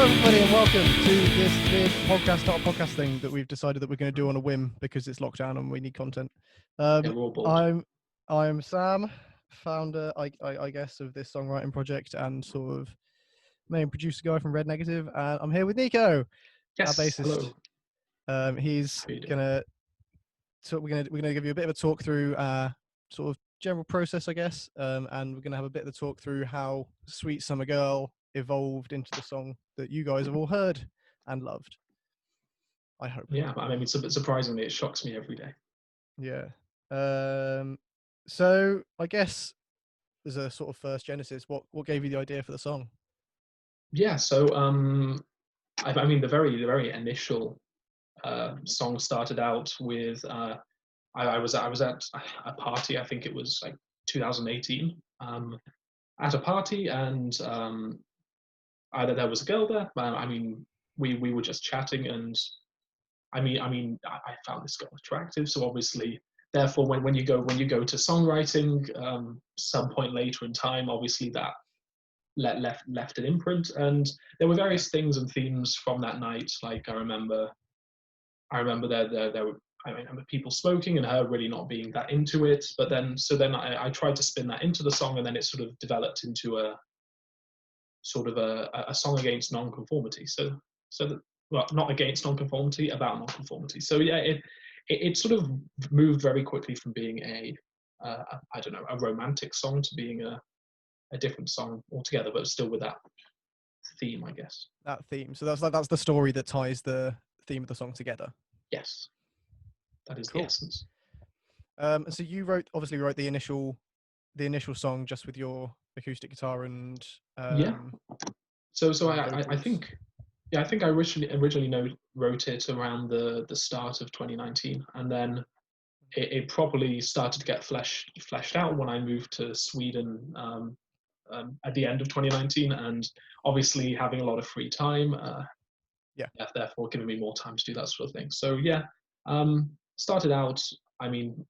everybody, and welcome to this weird podcast, not a podcast thing that we've decided that we're going to do on a whim because it's lockdown and we need content. Yeah, we're all bored. I'm Sam, founder, I guess, of this songwriting project and sort of main producer guy from Red Negative, and I'm here with Nico, Yes, our bassist. hello. He's How you doing? gonna, so we're gonna give you a bit of a talk through sort of general process, I guess, and we're gonna have a bit of a talk through how Sweet Summer Girl evolved into the song that you guys have all heard and loved. I hope. Yeah, I mean, surprisingly, it shocks me every day. Yeah. So I guess as a sort of first genesis, what gave you the idea for the song? Yeah, so I mean, the very initial song started out with I was at a party. I think it was like 2018. At a party, and either there was a girl there. I mean, we were just chatting, and I found this girl attractive. So obviously, therefore, when you go to songwriting, some point later in time, obviously that left an imprint, and there were various things and themes from that night. Like I remember there were. I remember people smoking and her really not being that into it. But then I tried to spin that into the song, and then it sort of developed into a sort of a song against nonconformity. So that, well, not against nonconformity, about nonconformity. So yeah, it sort of moved very quickly from being I don't know, a romantic song to being a different song altogether, but still with that theme, I guess. That theme. So that's the story that ties the theme of the song together. Yes, that is cool. The essence. So you obviously wrote the initial song just with your acoustic guitar and yeah. So I think. Yeah, I think I originally wrote it around the start of 2019, and then it properly started to get fleshed out when I moved to Sweden at the end of 2019, and obviously having a lot of free time, therefore giving me more time to do that sort of thing. So yeah, started out. I mean,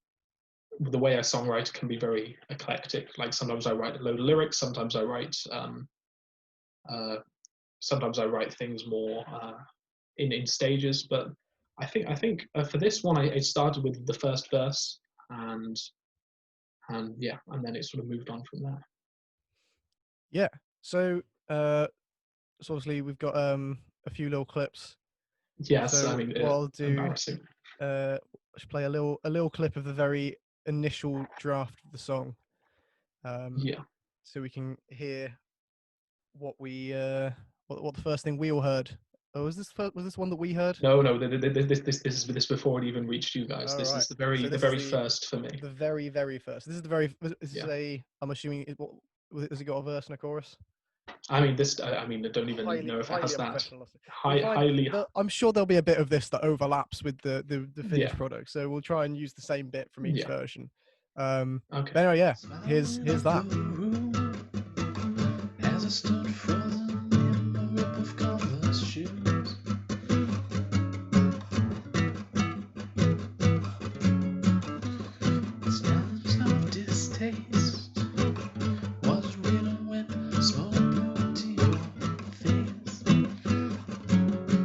the way I songwrite can be very eclectic. Like sometimes I write a load of lyrics, sometimes I write things more in stages, but I think for this one I started with the first verse, and then it sort of moved on from there. Yeah. So obviously we've got a few little clips. Yes, so I mean, what I'll do, embarrassing. I should play a little clip of the very initial draft of the song. So we can hear what we what the first thing we all heard. Oh, was this one that we heard? No, this is before it even reached you guys. This is the very first for me. The very first. This is the very. This is a. I'm assuming has it got a verse and a chorus? I mean, I don't even know if it has that. Highly. I'm sure there'll be a bit of this that overlaps with the finished product, so we'll try and use the same bit from each version. Okay. But anyway, yeah. Here's that. As I stood frozen in my rope of Converse shoes.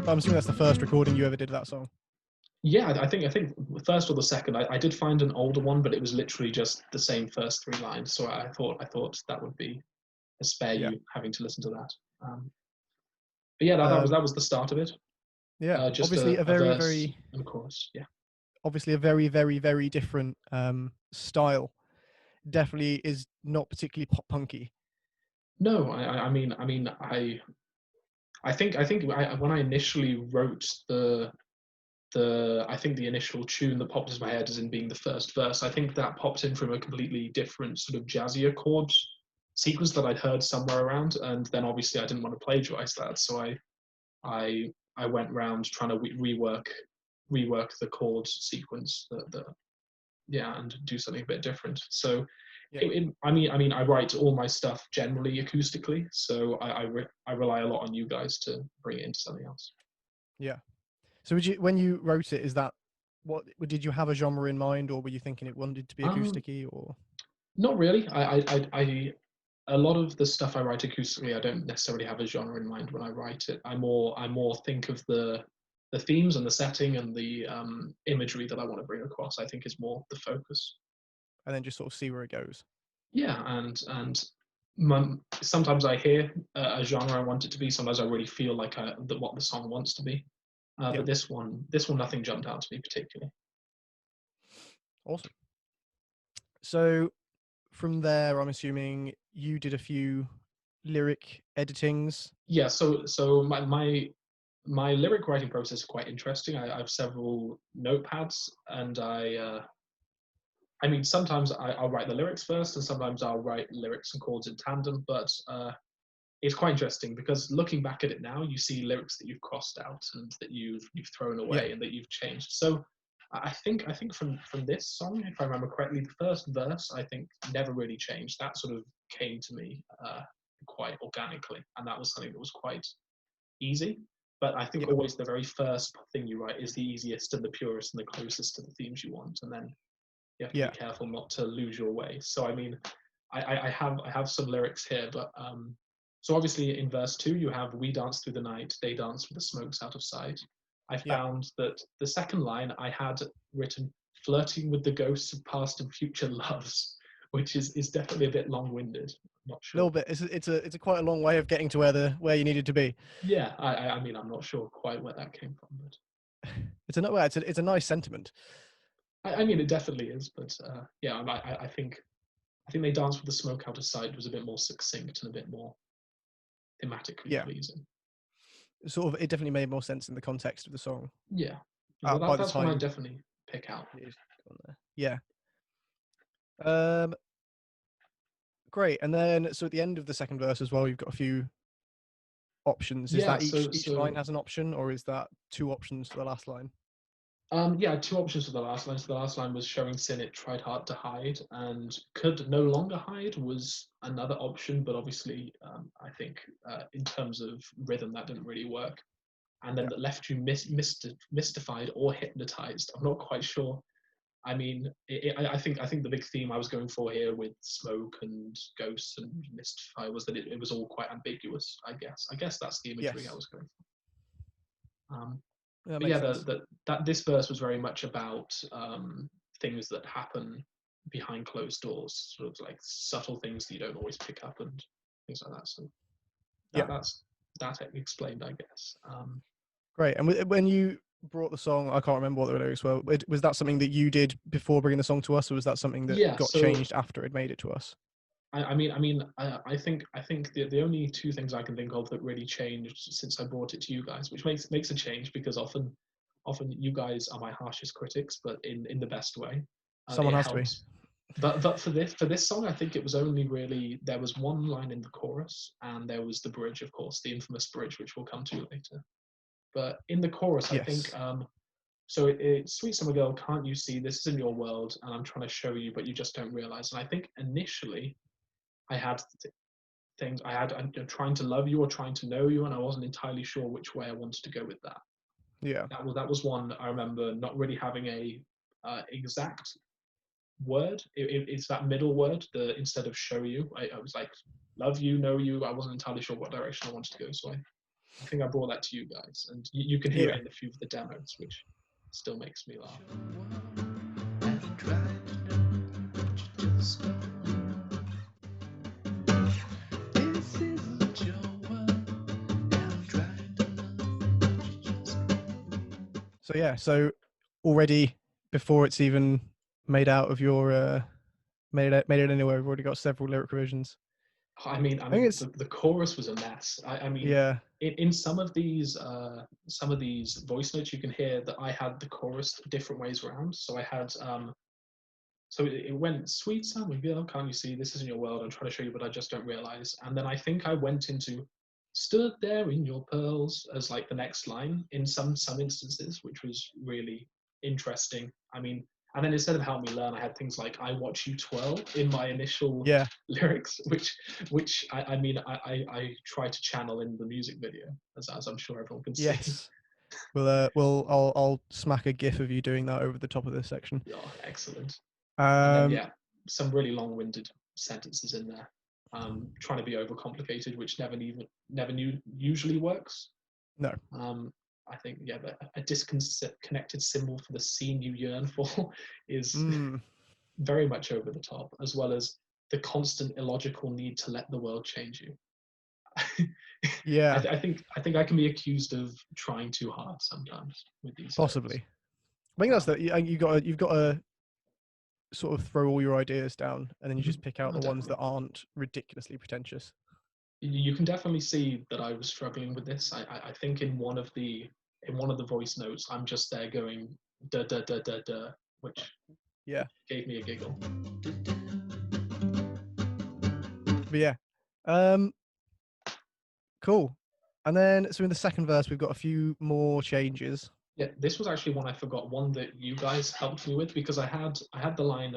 I'm assuming that's the first recording you ever did of that song. Yeah, I think the first or the second. I did find an older one, but it was literally just the same first three lines. So I thought that would be a spare you having to listen to that. But yeah, that was the start of it. Yeah, just obviously a very very. Of course, yeah. Obviously a very very very different style. Definitely is not particularly pop punky. No, I think when I initially wrote I think the initial tune that popped into my head as in being the first verse, I think that popped in from a completely different sort of jazzier chord sequence that I'd heard somewhere around, and then obviously I didn't want to plagiarize that, so I went around trying to rework the chord sequence and do something a bit different. So I write all my stuff generally acoustically, so I rely a lot on you guys to bring it into something else. Yeah. So when you wrote it, is that what did you have a genre in mind, or were you thinking it wanted to be acousticy, or? Not really. a lot of the stuff I write acoustically, I don't necessarily have a genre in mind when I write it. I more think of the themes and the setting and the imagery that I want to bring across. I think is more the focus. and then just sort of see where it goes. Yeah, and sometimes I hear a genre I want it to be. Sometimes I really feel like that what the song wants to be. Yeah, But this one, nothing jumped out to me particularly. awesome. So from there, I'm assuming you did a few lyric editings. Yeah, so my lyric writing process is quite interesting. I have several notepads, and I mean sometimes I'll write the lyrics first, and sometimes I'll write lyrics and chords in tandem. But it's quite interesting because looking back at it now, you see lyrics that you've crossed out and that you've thrown Yeah, away and that you've changed. So I think from this song, if I remember correctly, the first verse I think never really changed. That sort of came to me quite organically, and that was something that was quite easy. But I think yeah, always the very first thing you write is the easiest and the purest and the closest to the themes you want, and then you have to be yeah, careful not to lose your way. So I mean, I have some lyrics here, but so obviously in verse 2 you have we dance through the night, they dance with the smokes out of sight. I yeah. found that the second line I had written flirting with the ghosts of past and future loves, which is definitely a bit long-winded. I'm not A little sure. bit. It's a quite a long way of getting to where you needed to be. Yeah, I mean I'm not sure quite where that came from, but It's a nice sentiment. I mean it definitely is. But yeah, I think they dance with the smoke out of sight was a bit more succinct and a bit more thematically Yeah, pleasing. sort of. It definitely made more sense in the context of the song. Yeah, By the that's one I time definitely pick out. it is on there. Yeah. Um. Great. And then so at the end of the second verse as well, you've got a few options. Is Yeah, that so each line so has an option, or is that two options for the last line? yeah, two options for the last line. So the last line was showing sin it tried hard to hide and could no longer hide was another option, but obviously I think in terms of rhythm that didn't really work. And then Yeah. that left you mystified or hypnotized. I'm not quite sure. I mean, I think the big theme I was going for here with smoke and ghosts and mystify was that it was all quite ambiguous. I guess that's the imagery I Yes. was going for. That But makes yeah, sense. that this verse was very much about things that happen behind closed doors, sort of like subtle things that you don't always pick up and things like that. So Yeah. that's that explained, I guess. Great. And when you brought the song, I can't remember what the lyrics were. Was that something that you did before bringing the song to us, or was that something that Yeah, got so changed after it made it to us? I think the only two things I can think of that really changed since I brought it to you guys, which makes a change because often you guys are my harshest critics, but in the best way. Someone It has to be. helps. But for this song, I think it was only really there was one line in the chorus and there was the bridge, of course, the infamous bridge, which we'll come to later. But in the chorus, I think Yes. so sweet summer girl, can't you see this is in your world and I'm trying to show you, but you just don't realize. And I think initially I had things I'm trying to love you or trying to know you, and I wasn't entirely sure which way I wanted to go with that. Yeah. That was one I remember not really having a exact word. It's that middle word. The instead of show you, I was like love you, know you. I wasn't entirely sure what direction I wanted to go, so I think I brought that to you guys, and you can hear it Yeah. in a few of the demos, which still makes me laugh. So yeah. So already before it's even made out of your made it anywhere, we've already got several lyric revisions. I I think mean, it's the chorus was a mess. I mean, yeah. in some of these voice notes, you can hear that I had the chorus different ways around. So I had so it went sweet summer girl, can't you see this is in your world? I'm trying to show you, but I just don't realize. And then I think I went into stood there in your pearls as like the next line in some instances, which was really interesting. I mean, and then instead of help me learn, I had things like I watch you twirl in my initial Yeah. lyrics, which I mean I try to channel in the music video, as I'm sure everyone can see. Yes. I'll smack a gif of you doing that over the top of this section. Oh, excellent. And then Um yeah, some really long-winded sentences in there. trying to be overcomplicated, which usually works. No. I think a disconnected symbol for the scene you yearn for is very much over the top, as well as the constant illogical need to let the world change you. Yeah, I think I can be accused of trying too hard sometimes with these possibly. lyrics. I think that's that. You've got to sort of throw all your ideas down, and then you just pick out the ones that aren't ridiculously pretentious. You can definitely see that I was struggling with this. I think in one of the voice notes, I'm just there going da da da da da, which gave me a giggle. But yeah, cool. And then, so in the second verse, we've got a few more changes. Yeah, this was actually one I forgot. One that you guys helped me with, because I had the line,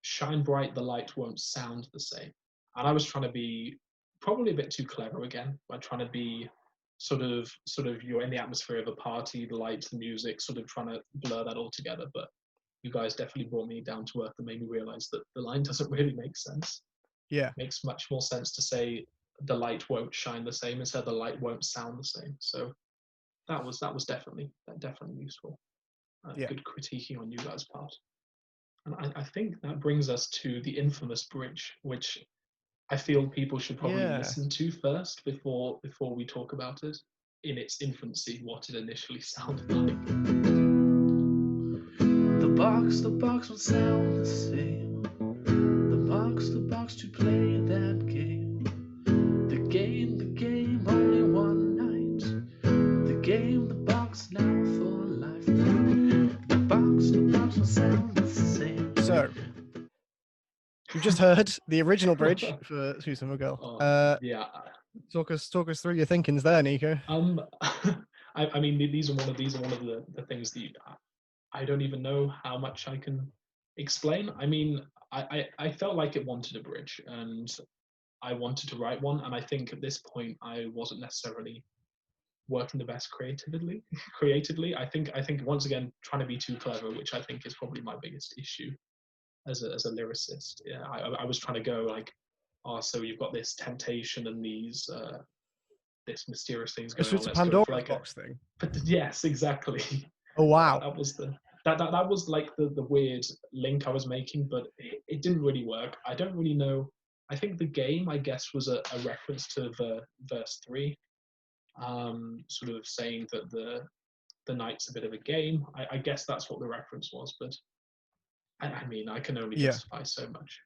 "Shine bright, the light won't sound the same," and I was trying to be probably a bit too clever again. I'm trying to be sort of you're in the atmosphere of a party, the lights, the music, sort of trying to blur that all together. But you guys definitely brought me down to earth and made me realize that the line doesn't really make sense. Yeah. It makes much more sense to say the light won't shine the same instead the light won't sound the same. So that was definitely useful. Good critiquing on you guys' part. And I think that brings us to the infamous bridge, which I feel people should probably listen to first before we talk about it in its infancy, what it initially sounded like. The box would sound the same. The box to play that game. The game, only one night. The game, the box now for life. The box will sound the same. So, we've just heard the original bridge for Sweet Summer Girl. Yeah. Talk us through your thinkings there, Nico. I mean, these are one of the things that I don't even know how much I can explain. I mean, I felt like it wanted a bridge, and I wanted to write one, and I think at this point I wasn't necessarily working the best creatively. I think once again trying to be too clever, which I think is probably my biggest issue as a lyricist. Yeah, I was trying to go like, oh, so you've got this temptation and these this mysterious things going on. It's a Let's Pandora's go for like box thing. But yes, exactly. Oh wow. That was that was like the weird link I was making, but it didn't really work. I don't really know. I think the game, I guess, was a reference to verse 3, sort of saying that the night's a bit of a game. I guess that's what the reference was, but I mean, I can only justify so much.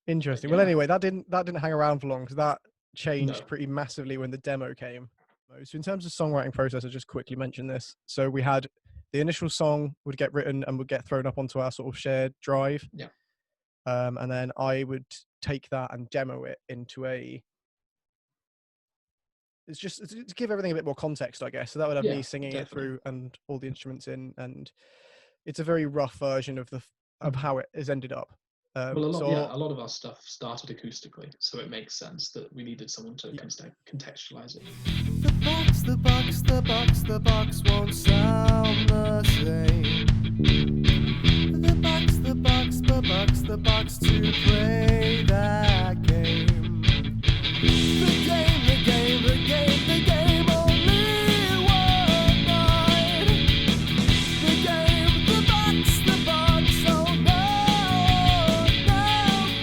Interesting. Well, anyway, that didn't hang around for long, because that changed pretty massively when the demo came. So in terms of songwriting process, I'll just quickly mention this. So we had the initial song would get written and would get thrown up onto our sort of shared drive. Yeah. And then I would take that and demo it into it's just to give everything a bit more context, I guess. So that would have me singing it through and all the instruments in, and it's a very rough version of how it has ended up. Well, a lot of our stuff started acoustically, so it makes sense that we needed someone to contextualize it. The box won't sound the same. The box to play that game. The game, only one night. The game, the box, oh no, life.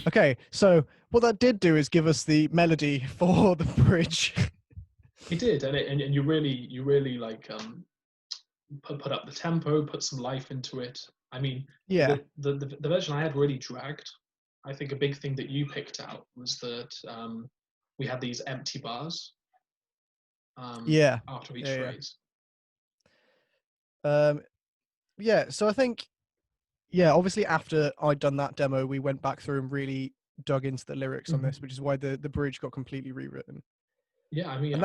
Okay, so what that did do is give us the melody for the bridge. It did, and you really like put up the tempo, put some life into it. I mean, the version I had really dragged. I think a big thing that you picked out was that we had these empty bars. After each phrase. So I think, obviously after I'd done that demo, we went back through and really dug into the lyrics on this, which is why the bridge got completely rewritten. Yeah, I think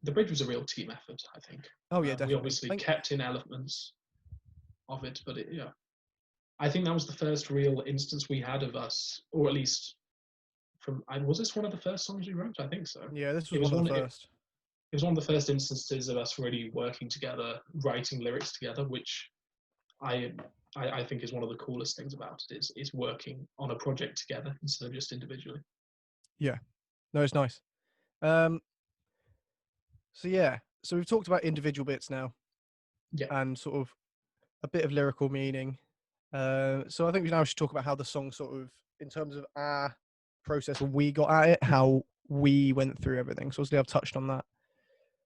the bridge was a real team effort, I think. Oh yeah, definitely. We obviously kept in elements of it, but I think that was the first real instance we had of us, or at least was this one of the first songs we wrote? I think so. Yeah, this was one of the first. was one of the first instances of us really working together, writing lyrics together, which I I think is one of the coolest things about it is working on a project together instead of just individually. Yeah. No, it's nice. Um, so yeah, so we've talked about individual bits now Yeah, and sort of a bit of lyrical meaning. So I think we now should talk about how the song sort of, in terms of our process when we got at it, how we went through everything. So obviously I've touched on that.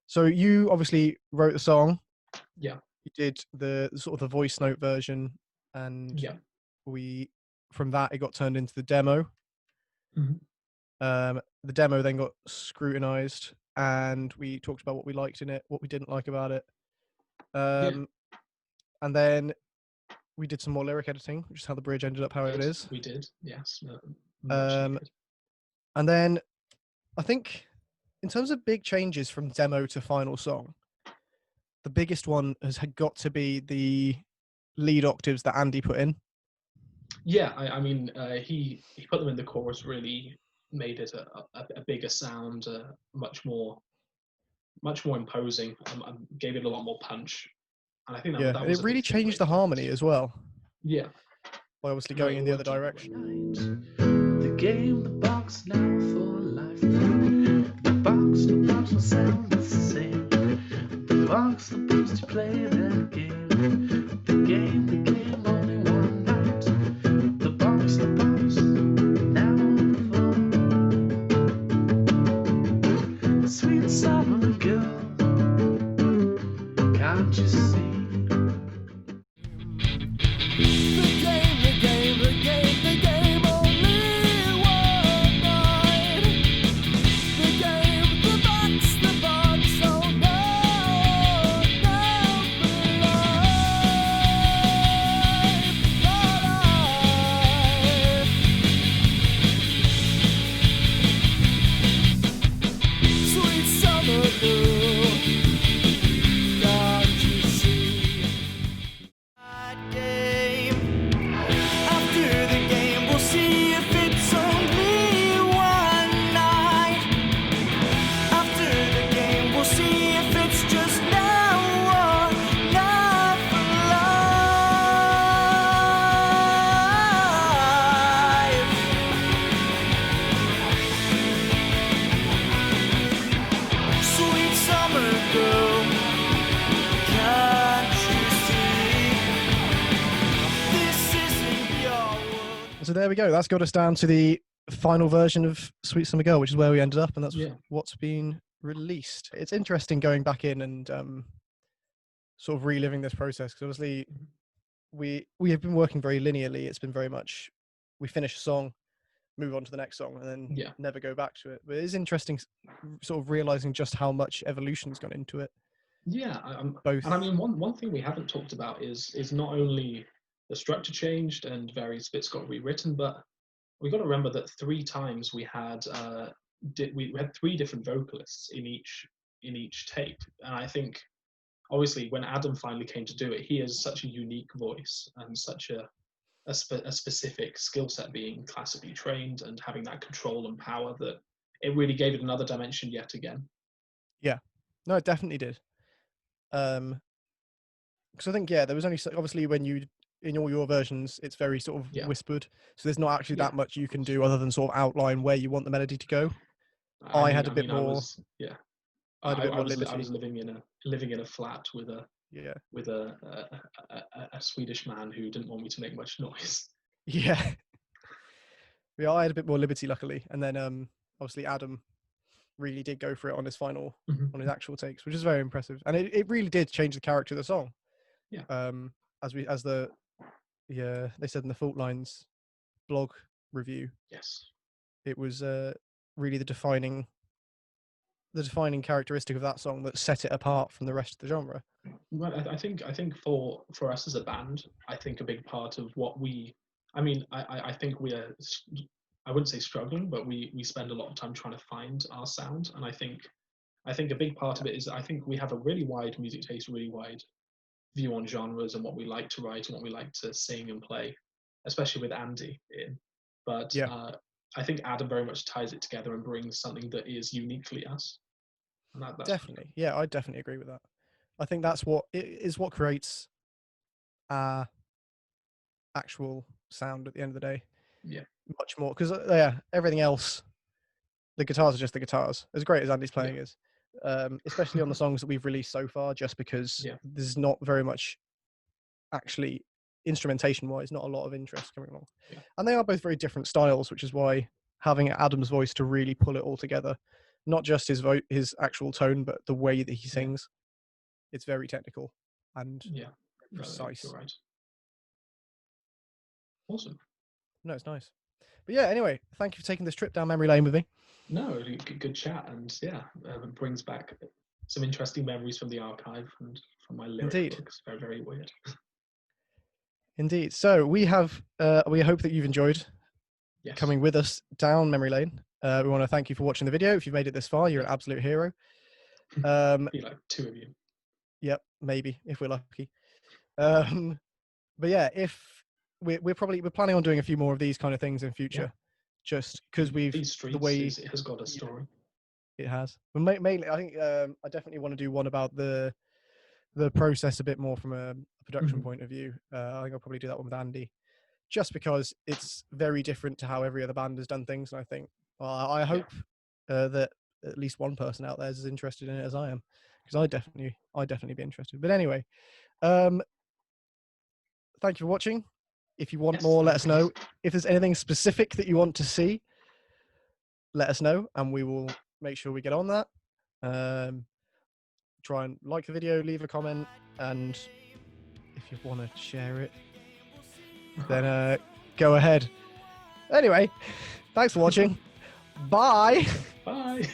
So you obviously wrote the song. yeah, You did the sort of the voice note version, and yeah. we from that it got turned into the demo. Mhm. The demo then got scrutinized, and we talked about what we liked in it, what we didn't like about it. Yeah, And then we did some more lyric editing, which is how the bridge ended up how it is. we did. Yes, much Um, needed. and then I think in terms of big changes from demo to final song, the biggest one has got to be the lead octaves that Andy put in. Yeah, I mean, he put them in the chorus, really made it a bigger sound, much more imposing, gave it a lot more punch, and I think Yeah, that and was it a really big thing changed really the for harmony us. as well Yeah, by obviously no, going it in the other worked really well. direction. The game, the box now for life. The box will sound the same. The box supposed to play that game. The game, only one night. The box now for sweet summer girl. Can't you see? The game, only one night. The game, the box, oh no, for life. Sweet summer girl, can't you see? Game. After the game, we'll see if it's only one night. After the game, we'll see if it's just now or not for life. Sweet summer girl, can't you see? This isn't your world. So there we go. That's got us down to the final version of Sweet Summer Girl, which is where we ended up, and that's Yeah. what's been released. It's interesting going back in and sort of reliving this process, because obviously we have been working very linearly. It's been very much we finish a song, move on to the next song, and then Yeah. never go back to it. But it is interesting, sort of realizing just how much evolution's gone into it. Yeah, Both. and I mean one thing we haven't talked about is not only the structure changed and various bits got rewritten, but we got to remember that 3 times we had we had 3 different vocalists in each take, and I think obviously when Adam finally came to do it, he has such a unique voice and such a specific skill set, being classically trained and having that control and power, that it really gave it another dimension yet again. Yeah, no, it definitely did. Because I think there was only obviously when you in all your versions, it's very sort of Yeah, whispered, so there's not actually yeah, that much you of can course. do other than sort of outline where you want the melody to go. I had a bit I more. was yeah. I had a bit I more was I liberty. was living in a flat with Yeah, a Swedish man who didn't want me to make much noise. yeah, yeah. I had a bit more liberty, luckily, and then obviously Adam really did go for it on his final on his actual takes, which is very impressive, and it really did change the character of the song. Yeah. As they said in the Fault Lines blog review, Yes. it was really the defining characteristic of that song that set it apart from the rest of the genre. Well, I think for us as a band, I think a big part of what I think we are, I wouldn't say struggling, but we spend a lot of time trying to find our sound, and I think a big part of it is I think we have a really wide music taste, really wide view on genres and what we like to write and what we like to sing and play, especially with Andy in. But Yeah, I think Adam very much ties it together and brings something that is uniquely us. And that's fun. Definitely. Yeah, I definitely agree with that. I think that's what what creates our actual sound at the end of the day. Yeah. Much more because everything else, the guitars are just the guitars. As great as Andy's playing is, especially on the songs that we've released so far, just because there's not very much actually instrumentation wise, not a lot of interest coming along. Yeah. And they are both very different styles, which is why having Adam's voice to really pull it all together, not just his actual tone, but the way that he sings, it's very technical and precise. You're right. Awesome. No, it's nice. But yeah, anyway, thank you for taking this trip down memory lane with me. No, good chat, and it brings back some interesting memories from the archive and from my lyric books. Very, very weird. Indeed. So we hope that you've enjoyed coming with us down memory lane. We want to thank you for watching the video. If you've made it this far, you're an absolute hero. Be like 2 of you. Yep, maybe if we're lucky. But yeah, if we're planning on doing a few more of these kind of things in future, just because these streets it has got a story. It has. But mainly, I think I definitely want to do one about the process a bit more from a production point of view. I think I'll probably do that one with Andy, just because it's very different to how every other band has done things. And I think, I hope that at least one person out there is as interested in it as I am, because I'd definitely be interested. But anyway, thank you for watching. If you want more, let us know. If there's anything specific that you want to see, let us know, and we will make sure we get on that. Try and like the video, leave a comment, and if you want to share it, then go ahead. Anyway, thanks for watching. Bye. Bye.